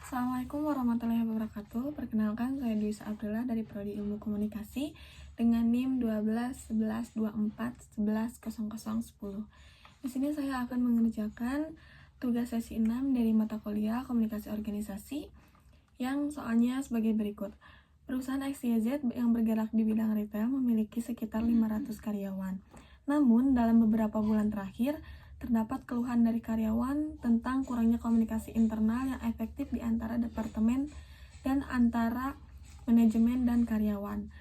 Assalamualaikum warahmatullahi wabarakatuh. Perkenalkan, saya Dwi Abdullah dari Prodi Ilmu Komunikasi dengan NIM 12 11 24 11 00 10. Di sini saya akan mengerjakan tugas sesi 6 dari mata kuliah Komunikasi Organisasi yang soalnya sebagai berikut. Perusahaan XYZ yang bergerak di bidang retail memiliki sekitar 500 karyawan. Namun, dalam beberapa bulan terakhir, terdapat keluhan dari karyawan tentang kurangnya komunikasi internal yang efektif di antara departemen dan antara manajemen dan karyawan.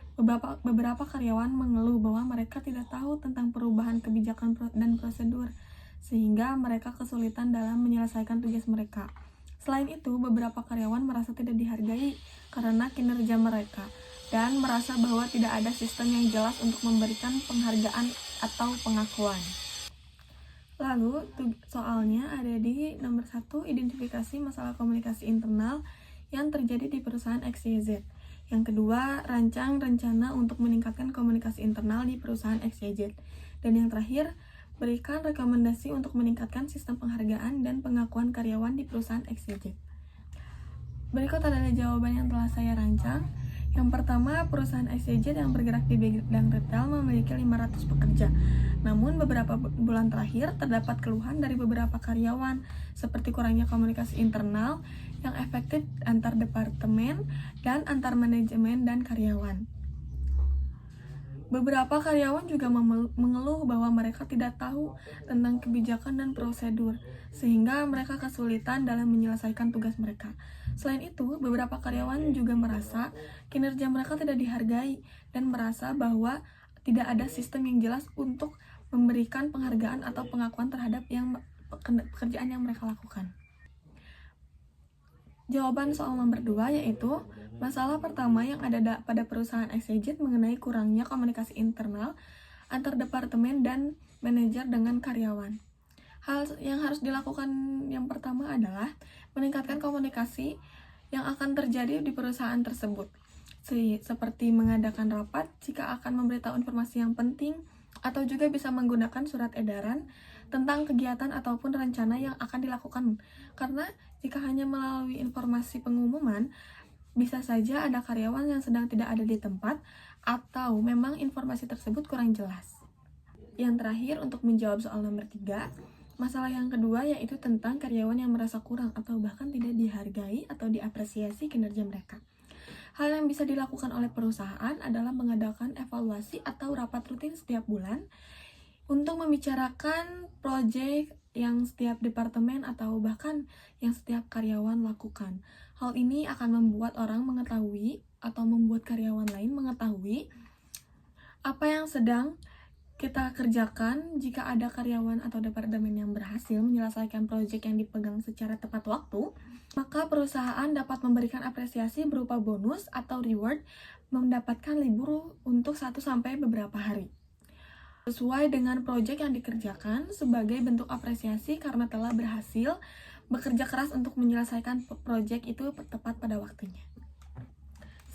Beberapa karyawan mengeluh bahwa mereka tidak tahu tentang perubahan kebijakan dan prosedur, sehingga mereka kesulitan dalam menyelesaikan tugas mereka. Selain itu, beberapa karyawan merasa tidak dihargai karena kinerja mereka dan merasa bahwa tidak ada sistem yang jelas untuk memberikan penghargaan atau pengakuan. Lalu, soalnya ada di nomor 1, identifikasi masalah komunikasi internal yang terjadi di perusahaan XYZ. Yang kedua, rancang rencana untuk meningkatkan komunikasi internal di perusahaan XYZ. Dan yang terakhir, berikan rekomendasi untuk meningkatkan sistem penghargaan dan pengakuan karyawan di perusahaan XYZ. Berikut adalah jawaban yang telah saya rancang. Yang pertama, perusahaan XYZ yang bergerak di bidang retail memiliki 500 pekerja. Namun, beberapa bulan terakhir terdapat keluhan dari beberapa karyawan, seperti kurangnya komunikasi internal yang efektif antar departemen dan antar manajemen dan karyawan. Beberapa karyawan juga mengeluh bahwa mereka tidak tahu tentang kebijakan dan prosedur, sehingga mereka kesulitan dalam menyelesaikan tugas mereka. Selain itu, beberapa karyawan juga merasa kinerja mereka tidak dihargai dan merasa bahwa tidak ada sistem yang jelas untuk memberikan penghargaan atau pengakuan terhadap pekerjaan yang mereka lakukan. Jawaban soal nomor 2 yaitu masalah pertama yang ada pada perusahaan XYZ mengenai kurangnya komunikasi internal antar departemen dan manajer dengan karyawan. Hal yang harus dilakukan yang pertama adalah meningkatkan komunikasi yang akan terjadi di perusahaan tersebut, seperti mengadakan rapat jika akan memberitahu informasi yang penting, atau juga bisa menggunakan surat edaran tentang kegiatan ataupun rencana yang akan dilakukan. Karena jika hanya melalui informasi pengumuman, bisa saja ada karyawan yang sedang tidak ada di tempat, atau memang informasi tersebut kurang jelas. Yang terakhir, untuk menjawab soal nomor 3, masalah yang kedua yaitu tentang karyawan yang merasa kurang atau bahkan tidak dihargai atau diapresiasi kinerja mereka. Hal yang bisa dilakukan oleh perusahaan adalah mengadakan evaluasi atau rapat rutin setiap bulan untuk membicarakan proyek yang setiap departemen atau bahkan yang setiap karyawan lakukan. Hal ini akan membuat orang mengetahui atau membuat karyawan lain mengetahui apa yang sedang kita kerjakan. Jika ada karyawan atau departemen yang berhasil menyelesaikan proyek yang dipegang secara tepat waktu, maka perusahaan dapat memberikan apresiasi berupa bonus atau reward, mendapatkan libur untuk 1 sampai beberapa hari sesuai dengan proyek yang dikerjakan sebagai bentuk apresiasi karena telah berhasil bekerja keras untuk menyelesaikan proyek itu tepat pada waktunya.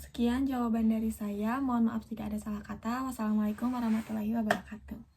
Sekian jawaban dari saya. Mohon maaf jika ada salah kata. Wassalamualaikum warahmatullahi wabarakatuh.